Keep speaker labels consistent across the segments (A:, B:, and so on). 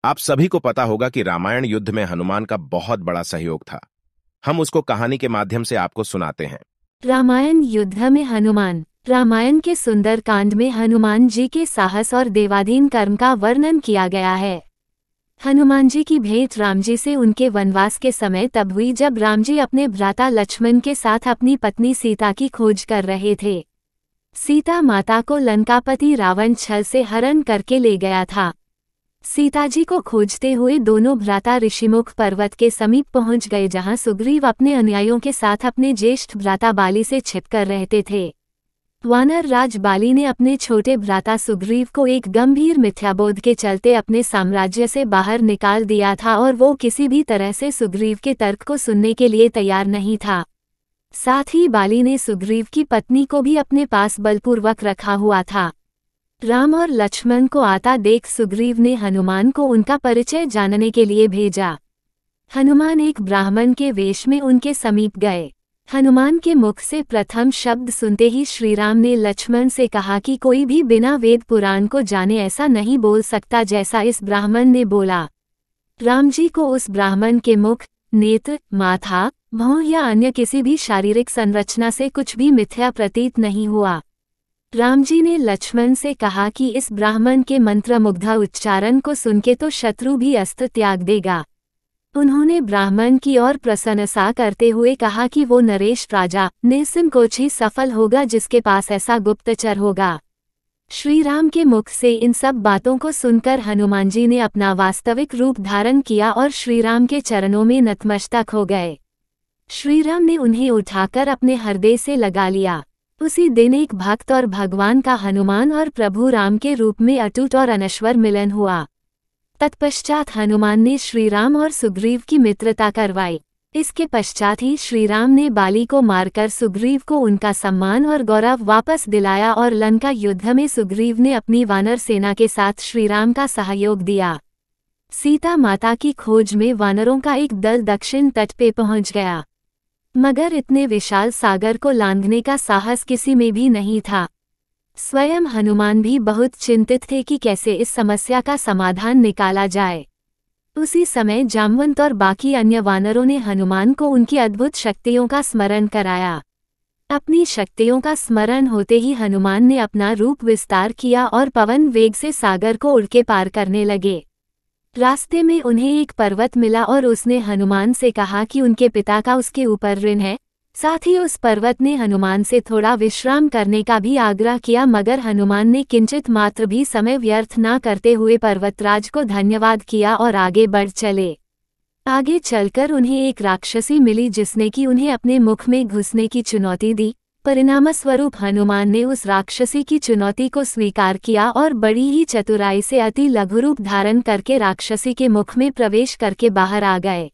A: आप सभी को पता होगा कि रामायण युद्ध में हनुमान का बहुत बड़ा सहयोग था। हम उसको कहानी के माध्यम से आपको सुनाते हैं।
B: रामायण युद्ध में हनुमान। रामायण के सुंदर कांड में हनुमान जी के साहस और देवाधीन कर्म का वर्णन किया गया है। हनुमान जी की भेंट राम जी से उनके वनवास के समय तब हुई जब राम जी अपने भ्राता लक्ष्मण के साथ अपनी पत्नी सीता की खोज कर रहे थे। सीता माता को लंकापति रावण छल से हरण करके ले गया था। सीता जी को खोजते हुए दोनों भ्राता ऋषिमुख पर्वत के समीप पहुंच गए, जहां सुग्रीव अपने अनुयायियों के साथ अपने ज्येष्ठ भ्राता बाली से छिपकर रहते थे। वानर राज बाली ने अपने छोटे भ्राता सुग्रीव को एक गंभीर मिथ्याबोध के चलते अपने साम्राज्य से बाहर निकाल दिया था और वो किसी भी तरह से सुग्रीव के तर्क को सुनने के लिए तैयार नहीं था। साथ ही बाली ने सुग्रीव की पत्नी को भी अपने पास बलपूर्वक रखा हुआ था। राम और लक्ष्मण को आता देख सुग्रीव ने हनुमान को उनका परिचय जानने के लिए भेजा। हनुमान एक ब्राह्मण के वेश में उनके समीप गए। हनुमान के मुख से प्रथम शब्द सुनते ही श्रीराम ने लक्ष्मण से कहा कि कोई भी बिना वेद पुराण को जाने ऐसा नहीं बोल सकता जैसा इस ब्राह्मण ने बोला। राम जी को उस ब्राह्मण के मुख, नेत्र, माथा, भौं या अन्य किसी भी शारीरिक संरचना से कुछ भी मिथ्या प्रतीत नहीं हुआ। राम जी ने लक्ष्मण से कहा कि इस ब्राह्मण के मंत्रमुग्ध उच्चारण को सुनके तो शत्रु भी अस्त्र त्याग देगा। उन्होंने ब्राह्मण की ओर प्रशंसा करते हुए कहा कि वो नरेश राजा निसंकोच ही सफल होगा जिसके पास ऐसा गुप्तचर होगा। श्रीराम के मुख से इन सब बातों को सुनकर हनुमान जी ने अपना वास्तविक रूप धारण किया और श्रीराम के चरणों में नतमस्तक हो गए। श्रीराम ने उन्हें उठाकर अपने हृदय से लगा लिया। उसी दिन एक भक्त और भगवान का हनुमान और प्रभु राम के रूप में अटूट और अनश्वर मिलन हुआ। तत्पश्चात हनुमान ने श्रीराम और सुग्रीव की मित्रता करवाई। इसके पश्चात ही श्रीराम ने बाली को मारकर सुग्रीव को उनका सम्मान और गौरव वापस दिलाया और लंका युद्ध में सुग्रीव ने अपनी वानर सेना के साथ श्रीराम का सहयोग दिया। सीता माता की खोज में वानरों का एक दल दक्षिण तट पे पहुंच गया, मगर इतने विशाल सागर को लांघने का साहस किसी में भी नहीं था। स्वयं हनुमान भी बहुत चिंतित थे कि कैसे इस समस्या का समाधान निकाला जाए। उसी समय जामवंत और बाकी अन्य वानरों ने हनुमान को उनकी अद्भुत शक्तियों का स्मरण कराया। अपनी शक्तियों का स्मरण होते ही हनुमान ने अपना रूप विस्तार किया और पवन वेग से सागर को उड़ के पार करने लगे। रास्ते में उन्हें एक पर्वत मिला और उसने हनुमान से कहा कि उनके पिता का उसके ऊपर ऋण है। साथ ही उस पर्वत ने हनुमान से थोड़ा विश्राम करने का भी आग्रह किया, मगर हनुमान ने किंचित मात्र भी समय व्यर्थ न करते हुए पर्वतराज को धन्यवाद किया और आगे बढ़ चले। आगे चलकर उन्हें एक राक्षसी मिली जिसने कि उन्हें अपने मुख में घुसने की चुनौती दी। परिणामस्वरूप हनुमान ने उस राक्षसी की चुनौती को स्वीकार किया और बड़ी ही चतुराई से अति लघु रूप धारण करके राक्षसी के मुख में प्रवेश करके बाहर आ गए।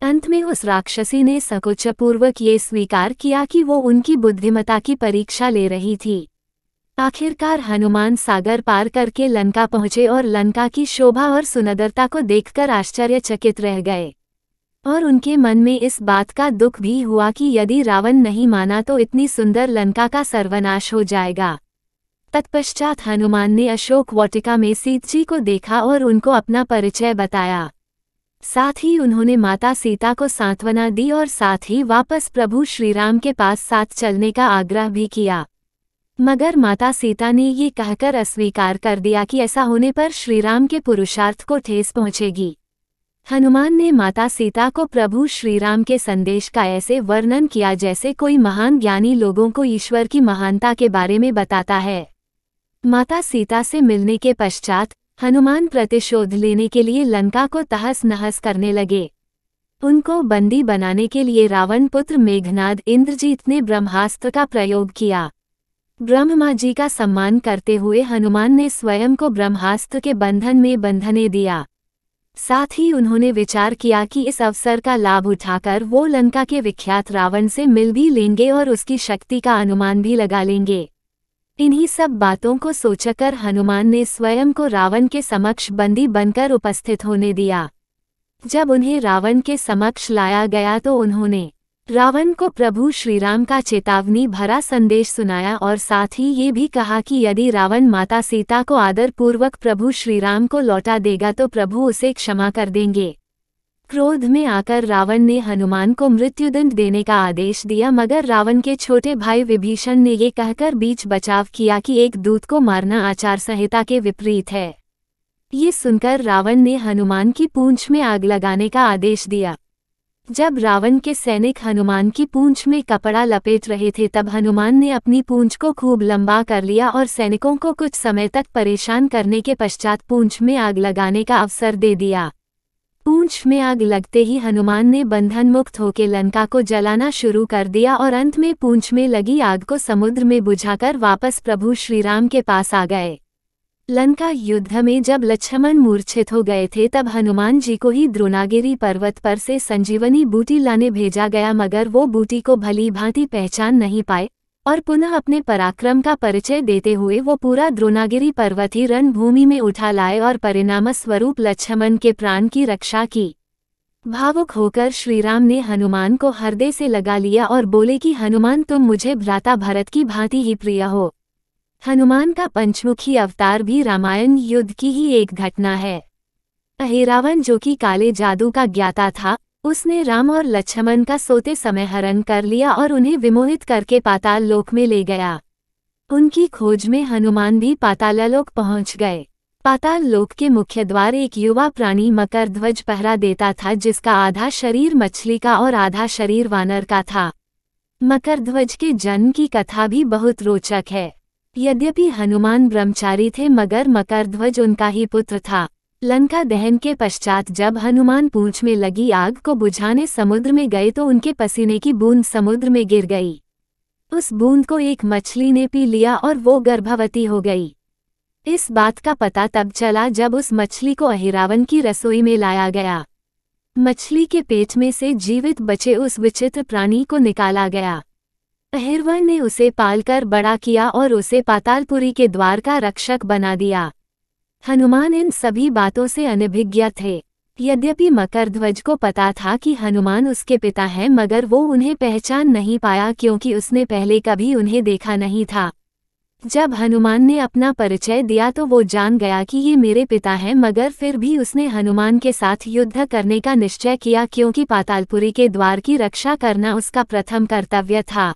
B: अंत में उस राक्षसी ने संकोचपूर्वक ये स्वीकार किया कि वो उनकी बुद्धिमत्ता की परीक्षा ले रही थी। आखिरकार हनुमान सागर पार करके लंका पहुंचे और लंका की शोभा और सुंदरता को देखकर आश्चर्यचकित रह गए। और उनके मन में इस बात का दुख भी हुआ कि यदि रावण नहीं माना तो इतनी सुंदर लंका का सर्वनाश हो जाएगा। तत्पश्चात हनुमान ने अशोक वाटिका में सीता जी को देखा और उनको अपना परिचय बताया। साथ ही उन्होंने माता सीता को सांत्वना दी और साथ ही वापस प्रभु श्रीराम के पास साथ चलने का आग्रह भी किया, मगर माता सीता ने ये कहकर अस्वीकार कर दिया कि ऐसा होने पर श्रीराम के पुरुषार्थ को ठेस पहुंचेगी। हनुमान ने माता सीता को प्रभु श्रीराम के संदेश का ऐसे वर्णन किया जैसे कोई महान ज्ञानी लोगों को ईश्वर की महानता के बारे में बताता है। माता सीता से मिलने के पश्चात हनुमान प्रतिशोध लेने के लिए लंका को तहस नहस करने लगे। उनको बंदी बनाने के लिए रावण पुत्र मेघनाद इंद्रजीत ने ब्रह्मास्त्र का प्रयोग किया। ब्रह्मा जी का सम्मान करते हुए हनुमान ने स्वयं को ब्रह्मास्त्र के बंधन में बंधने दिया। साथ ही उन्होंने विचार किया कि इस अवसर का लाभ उठाकर वो लंका के विख्यात रावण से मिल भी लेंगे और उसकी शक्ति का अनुमान भी लगा लेंगे। इन्हीं सब बातों को सोचकर हनुमान ने स्वयं को रावण के समक्ष बंदी बनकर उपस्थित होने दिया। जब उन्हें रावण के समक्ष लाया गया तो उन्होंने रावण को प्रभु श्रीराम का चेतावनी भरा संदेश सुनाया और साथ ही ये भी कहा कि यदि रावण माता सीता को आदर पूर्वक प्रभु श्रीराम को लौटा देगा तो प्रभु उसे क्षमा कर देंगे। क्रोध में आकर रावण ने हनुमान को मृत्युदंड देने का आदेश दिया, मगर रावण के छोटे भाई विभीषण ने ये कहकर बीच बचाव किया कि एक दूत को मारना आचार संहिता के विपरीत है। ये सुनकर रावण ने हनुमान की पूंछ में आग लगाने का आदेश दिया। जब रावण के सैनिक हनुमान की पूंछ में कपड़ा लपेट रहे थे तब हनुमान ने अपनी पूंछ को खूब लंबा कर लिया और सैनिकों को कुछ समय तक परेशान करने के पश्चात पूंछ में आग लगाने का अवसर दे दिया। पूंछ में आग लगते ही हनुमान ने बंधन मुक्त होकर लंका को जलाना शुरू कर दिया और अंत में पूंछ में लगी आग को समुद्र में बुझाकर वापस प्रभु श्रीराम के पास आ गए। लंका युद्ध में जब लक्ष्मण मूर्छित हो गए थे तब हनुमान जी को ही द्रोणागिरी पर्वत पर से संजीवनी बूटी लाने भेजा गया, मगर वो बूटी को भली भांति पहचान नहीं पाए और पुनः अपने पराक्रम का परिचय देते हुए वो पूरा द्रोणागिरी पर्वत ही रणभूमि में उठा लाए और परिणाम स्वरूप लक्ष्मण के प्राण की रक्षा की। भावुक होकर श्रीराम ने हनुमान को हृदय से लगा लिया और बोले कि हनुमान, तुम मुझे भ्राता भरत की भांति ही प्रिय हो। हनुमान का पंचमुखी अवतार भी रामायण युद्ध की ही एक घटना है। अहिरावण जो कि काले जादू का ज्ञाता था, उसने राम और लक्ष्मण का सोते समय हरण कर लिया और उन्हें विमोहित करके पाताल लोक में ले गया। उनकी खोज में हनुमान भी पाताललोक पहुंच गए। पाताल लोक के मुख्य द्वार एक युवा प्राणी मकरध्वज पहरा देता था, जिसका आधा शरीर मछली का और आधा शरीर वानर का था। मकरध्वज के जन्म की कथा भी बहुत रोचक है। यद्यपि हनुमान ब्रह्मचारी थे मगर मकरध्वज उनका ही पुत्र था। लंका दहन के पश्चात जब हनुमान पूंछ में लगी आग को बुझाने समुद्र में गए तो उनके पसीने की बूंद समुद्र में गिर गई। उस बूंद को एक मछली ने पी लिया और वो गर्भवती हो गई। इस बात का पता तब चला जब उस मछली को अहिरावण की रसोई में लाया गया। मछली के पेट में से जीवित बचे उस विचित्र प्राणी को निकाला गया। अहिरावण ने उसे पालकर बड़ा किया और उसे पातालपुरी के द्वार का रक्षक बना दिया। हनुमान इन सभी बातों से अनभिज्ञ थे। यद्यपि मकरध्वज को पता था कि हनुमान उसके पिता हैं, मगर वो उन्हें पहचान नहीं पाया क्योंकि उसने पहले कभी उन्हें देखा नहीं था। जब हनुमान ने अपना परिचय दिया तो वो जान गया कि ये मेरे पिता हैं, मगर फिर भी उसने हनुमान के साथ युद्ध करने का निश्चय किया क्योंकि पातालपुरी के द्वार की रक्षा करना उसका प्रथम कर्तव्य था।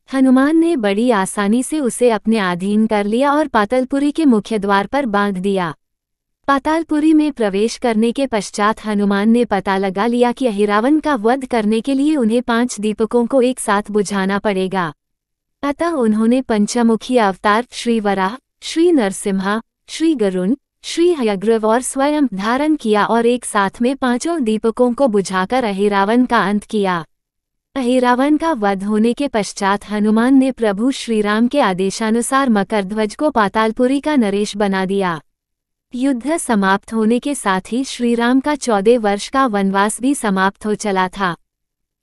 B: हनुमान ने बड़ी आसानी से उसे अपने अधीन कर लिया और पातालपुरी के मुख्य द्वार पर बांध दिया। पातालपुरी में प्रवेश करने के पश्चात हनुमान ने पता लगा लिया कि अहिरावण का वध करने के लिए उन्हें 5 दीपकों को एक साथ बुझाना पड़ेगा। अतः उन्होंने पंचमुखी अवतार श्री वराह, श्री नरसिम्हा, श्री गरुण, श्री हयग्रीव और स्वयं धारण किया और एक साथ में 5 दीपकों को बुझाकर अहिरावण का अंत किया। अहिरावण का वध होने के पश्चात हनुमान ने प्रभु श्रीराम के आदेशानुसार मकरध्वज को पातालपुरी का नरेश बना दिया। युद्ध समाप्त होने के साथ ही श्रीराम का 14 वर्ष का वनवास भी समाप्त हो चला था।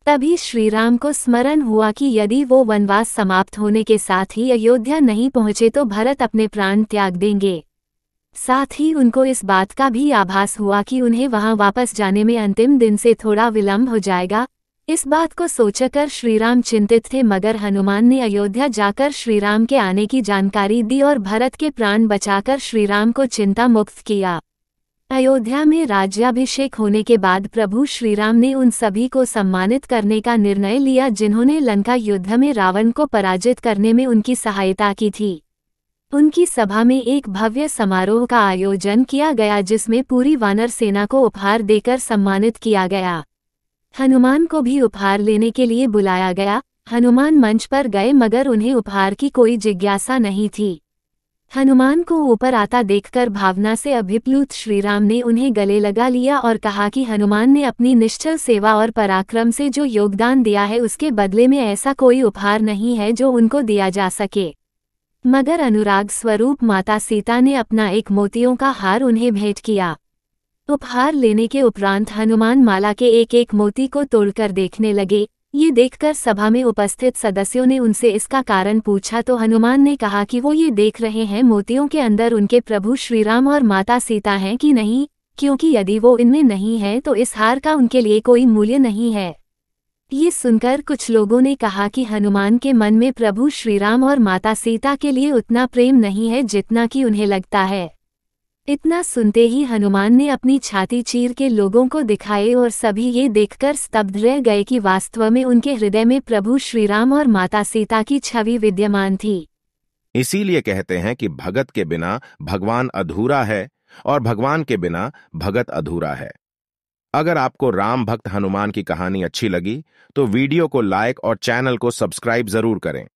B: तभी श्रीराम को स्मरण हुआ कि यदि वो वनवास समाप्त होने के साथ ही अयोध्या नहीं पहुंचे तो भरत अपने प्राण त्याग देंगे। साथ ही उनको इस बात का भी आभास हुआ कि उन्हें वहां वापस जाने में अंतिम दिन से थोड़ा विलंब हो जाएगा। इस बात को सोचकर श्रीराम चिंतित थे, मगर हनुमान ने अयोध्या जाकर श्रीराम के आने की जानकारी दी और भरत के प्राण बचाकर श्रीराम को चिंता मुक्त किया। अयोध्या में राज्याभिषेक होने के बाद प्रभु श्रीराम ने उन सभी को सम्मानित करने का निर्णय लिया जिन्होंने लंका युद्ध में रावण को पराजित करने में उनकी सहायता की थी। उनकी सभा में एक भव्य समारोह का आयोजन किया गया जिसमें पूरी वानर सेना को उपहार देकर सम्मानित किया गया। हनुमान को भी उपहार लेने के लिए बुलाया गया। हनुमान मंच पर गए मगर उन्हें उपहार की कोई जिज्ञासा नहीं थी। हनुमान को ऊपर आता देखकर भावना से अभिप्लुत श्रीराम ने उन्हें गले लगा लिया और कहा कि हनुमान ने अपनी निश्चल सेवा और पराक्रम से जो योगदान दिया है उसके बदले में ऐसा कोई उपहार नहीं है जो उनको दिया जा सके। मगर अनुराग स्वरूप माता सीता ने अपना एक मोतियों का हार उन्हें भेंट किया। उपहार लेने के उपरांत हनुमान माला के एक एक मोती को तोड़कर देखने लगे। ये देखकर सभा में उपस्थित सदस्यों ने उनसे इसका कारण पूछा तो हनुमान ने कहा कि वो ये देख रहे हैं मोतियों के अंदर उनके प्रभु श्रीराम और माता सीता हैं कि नहीं, क्योंकि यदि वो इनमें नहीं है तो इस हार का उनके लिए कोई मूल्य नहीं है। ये सुनकर कुछ लोगों ने कहा कि हनुमान के मन में प्रभु श्रीराम और माता सीता के लिए उतना प्रेम नहीं है जितना कि उन्हें लगता है। इतना सुनते ही हनुमान ने अपनी छाती चीर के लोगों को दिखाए और सभी ये देखकर स्तब्ध रह गए कि वास्तव में उनके हृदय में प्रभु श्रीराम और माता सीता की छवि विद्यमान थी।
A: इसीलिए कहते हैं कि भगत के बिना भगवान अधूरा है और भगवान के बिना भगत अधूरा है। अगर आपको राम भक्त हनुमान की कहानी अच्छी लगी तो वीडियो को लाइक और चैनल को सब्सक्राइब जरूर करें।